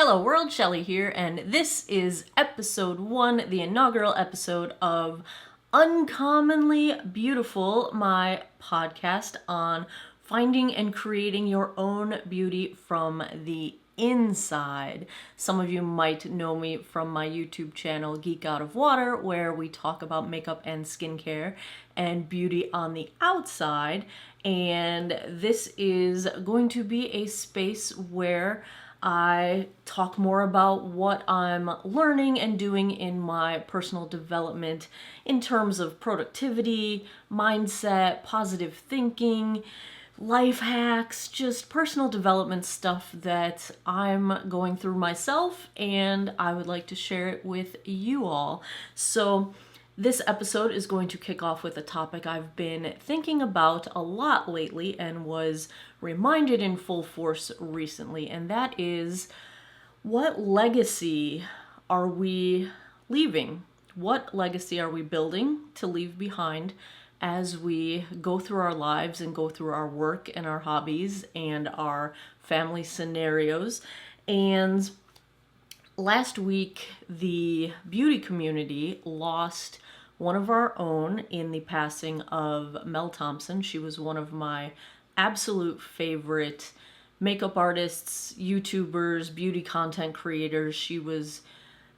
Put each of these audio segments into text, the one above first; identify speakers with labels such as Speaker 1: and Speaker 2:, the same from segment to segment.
Speaker 1: Hello world, Shelly here, and this is episode 1, the inaugural episode of Uncommonly Beautiful, my podcast on finding and creating your own beauty from the inside. Some of you might know me from my YouTube channel, Geek Out of Water, where we talk about makeup and skincare and beauty on the outside. And this is going to be a space where I talk more about what I'm learning and doing in my personal development in terms of productivity, mindset, positive thinking, life hacks, just personal development stuff that I'm going through myself, and I would like to share it with you all. So this episode is going to kick off with a topic I've been thinking about a lot lately and was reminded in full force recently, and that is, what legacy are we leaving? What legacy are we building to leave behind as we go through our lives and go through our work and our hobbies and our family scenarios? And last week, the beauty community lost one of our own in the passing of Mel Thompson. She was one of my absolute favorite makeup artists, YouTubers, beauty content creators. She was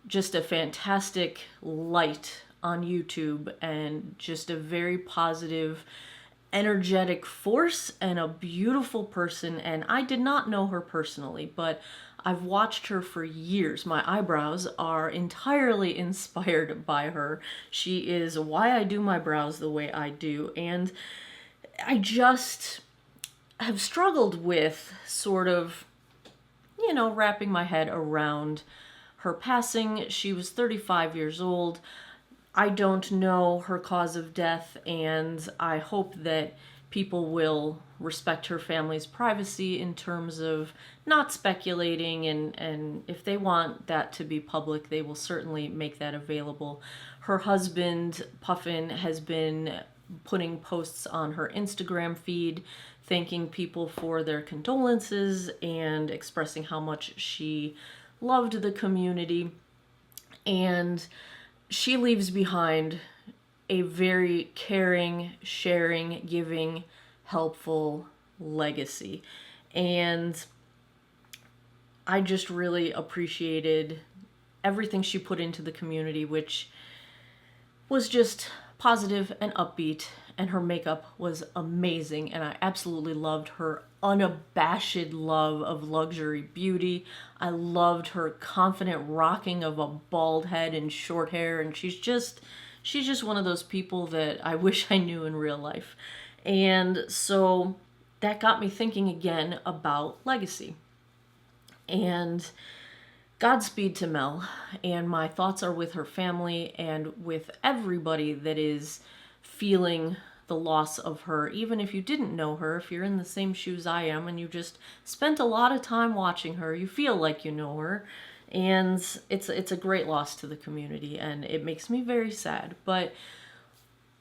Speaker 1: just a fantastic light on YouTube and just a very positive, energetic force and a beautiful person. And I did not know her personally, but I've watched her for years. My eyebrows are entirely inspired by her. She is why I do my brows the way I do. And I just have struggled with sort of, wrapping my head around her passing. She was 35 years old. I don't know her cause of death, and I hope that people will respect her family's privacy in terms of not speculating, and if they want that to be public, they will certainly make that available. Her husband, Puffin, has been putting posts on her Instagram feed, thanking people for their condolences and expressing how much she loved the community. And she leaves behind a very caring, sharing, giving, helpful legacy. And I just really appreciated everything she put into the community, which was just positive and upbeat, and her makeup was amazing, and I absolutely loved her unabashed love of luxury beauty. I loved her confident rocking of a bald head and short hair, and she's just one of those people that I wish I knew in real life. And so that got me thinking again about legacy. And Godspeed to Mel, and my thoughts are with her family and with everybody that is feeling the loss of her. Even if you didn't know her, if you're in the same shoes I am and you just spent a lot of time watching her, you feel like you know her. And it's a great loss to the community, and it makes me very sad. But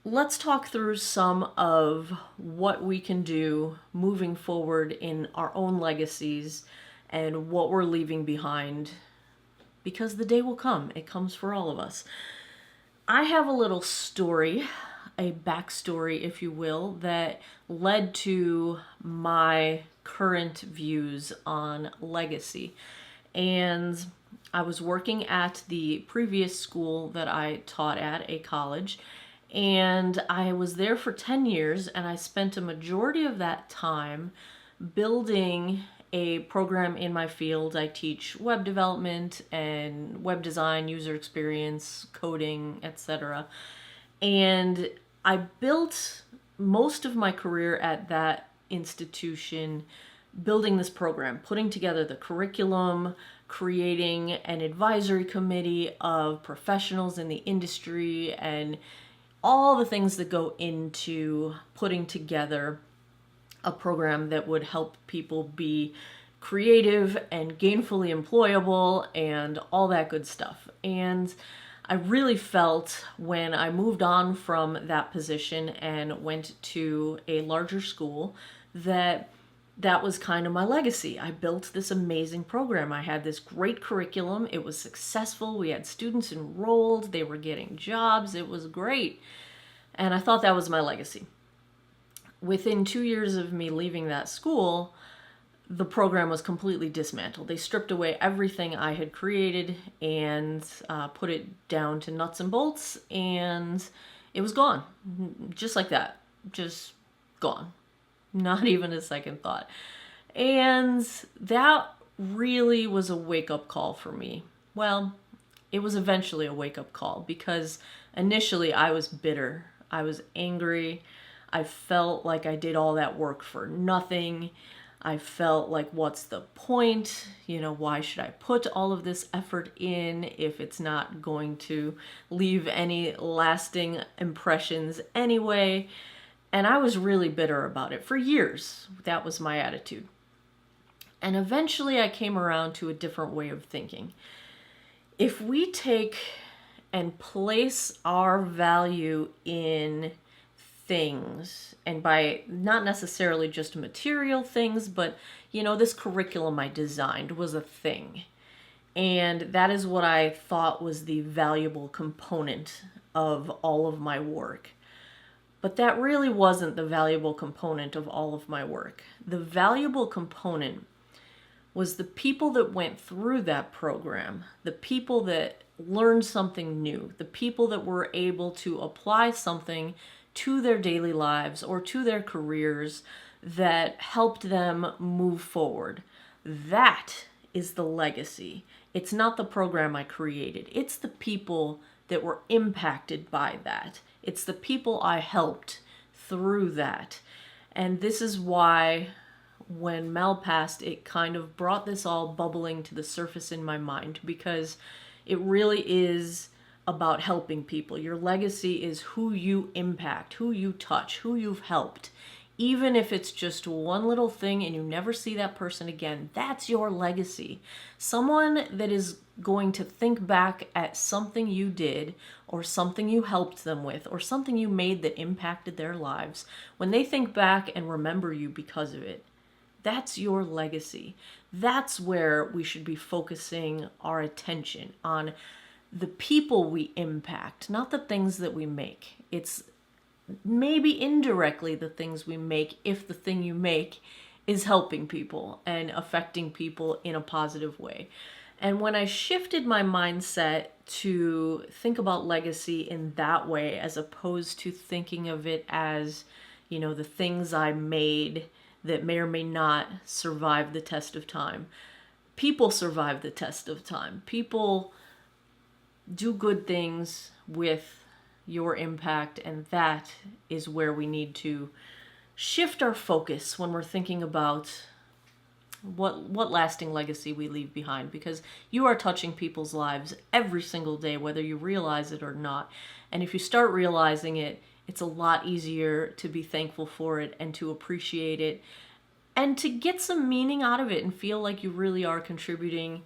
Speaker 1: let's talk through some of what we can do moving forward in our own legacies and what we're leaving behind, because the day will come. It comes for all of us. I have a little story, a backstory, if you will, that led to my current views on legacy. And I was working at the previous school that I taught at, a college, and I was there for 10 years, and I spent a majority of that time building a program in my field. I teach web development and web design, user experience, coding, etc. And I built most of my career at that institution building this program, putting together the curriculum, creating an advisory committee of professionals in the industry, and all the things that go into putting together a program that would help people be creative and gainfully employable and all that good stuff. And I really felt when I moved on from that position and went to a larger school that that was kind of my legacy. I built this amazing program. I had this great curriculum. It was successful. We had students enrolled. They were getting jobs. It was great. And I thought that was my legacy. Within 2 years of me leaving that school, the program was completely dismantled. They stripped away everything I had created and put it down to nuts and bolts, and it was gone. Just like that. Just gone. Not even a second thought. And that really was a wake-up call for me. Well, it was eventually a wake-up call because initially I was bitter. I was angry. I felt like I did all that work for nothing. I felt like, what's the point? Why should I put all of this effort in if it's not going to leave any lasting impressions anyway? And I was really bitter about it for years. That was my attitude. And eventually I came around to a different way of thinking. If we take and place our value in things, and by not necessarily just material things, but this curriculum I designed was a thing. And that is what I thought was the valuable component of all of my work. But that really wasn't the valuable component of all of my work. The valuable component was the people that went through that program, the people that learned something new, the people that were able to apply something to their daily lives or to their careers that helped them move forward. That is the legacy. It's not the program I created. It's the people that were impacted by that. It's the people I helped through that. And this is why when Mel passed, it kind of brought this all bubbling to the surface in my mind, because it really is about helping people. Your legacy is who you impact, who you touch, who you've helped. Even if it's just one little thing and you never see that person again, that's your legacy. Someone that is going to think back at something you did or something you helped them with or something you made that impacted their lives, when they think back and remember you because of it, that's your legacy. That's where we should be focusing our attention, on the people we impact, not the things that we make. It's maybe indirectly the things we make if the thing you make is helping people and affecting people in a positive way. And when I shifted my mindset to think about legacy in that way, as opposed to thinking of it as, the things I made that may or may not survive the test of time. People survive the test of time. People do good things with your impact, and that is where we need to shift our focus when we're thinking about what lasting legacy we leave behind, because you are touching people's lives every single day, whether you realize it or not. And if you start realizing it, it's a lot easier to be thankful for it and to appreciate it and to get some meaning out of it and feel like you really are contributing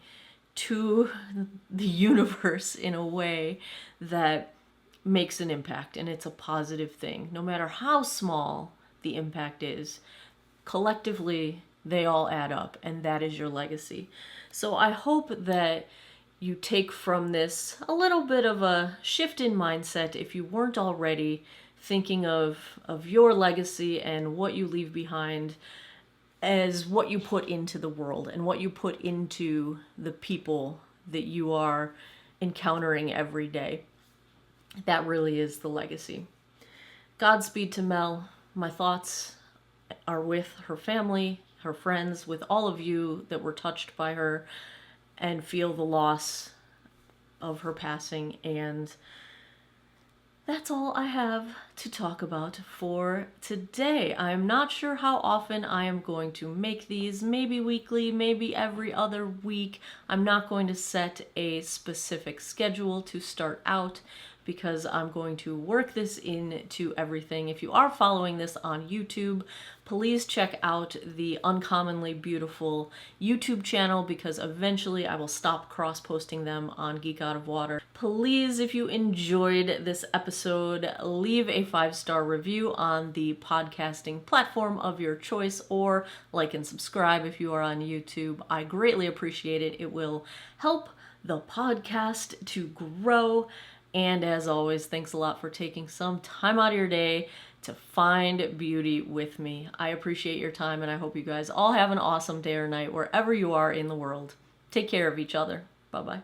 Speaker 1: to the universe in a way that makes an impact, and it's a positive thing. No matter how small the impact is, collectively they all add up, and that is your legacy. So I hope that you take from this a little bit of a shift in mindset, if you weren't already thinking of your legacy and what you leave behind as what you put into the world and what you put into the people that you are encountering every day. That really is the legacy. Godspeed to Mel. My thoughts are with her family, her friends, with all of you that were touched by her and feel the loss of her passing. And that's all I have to talk about for today. I'm not sure how often I am going to make these, maybe weekly, maybe every other week. I'm not going to set a specific schedule to start out, because I'm going to work this into everything. If you are following this on YouTube, please check out the Uncommonly Beautiful YouTube channel, because eventually I will stop cross-posting them on Geek Out of Water. Please, if you enjoyed this episode, leave a 5-star review on the podcasting platform of your choice, or like and subscribe if you are on YouTube. I greatly appreciate it. It will help the podcast to grow. And as always, thanks a lot for taking some time out of your day to find beauty with me. I appreciate your time, and I hope you guys all have an awesome day or night wherever you are in the world. Take care of each other. Bye-bye.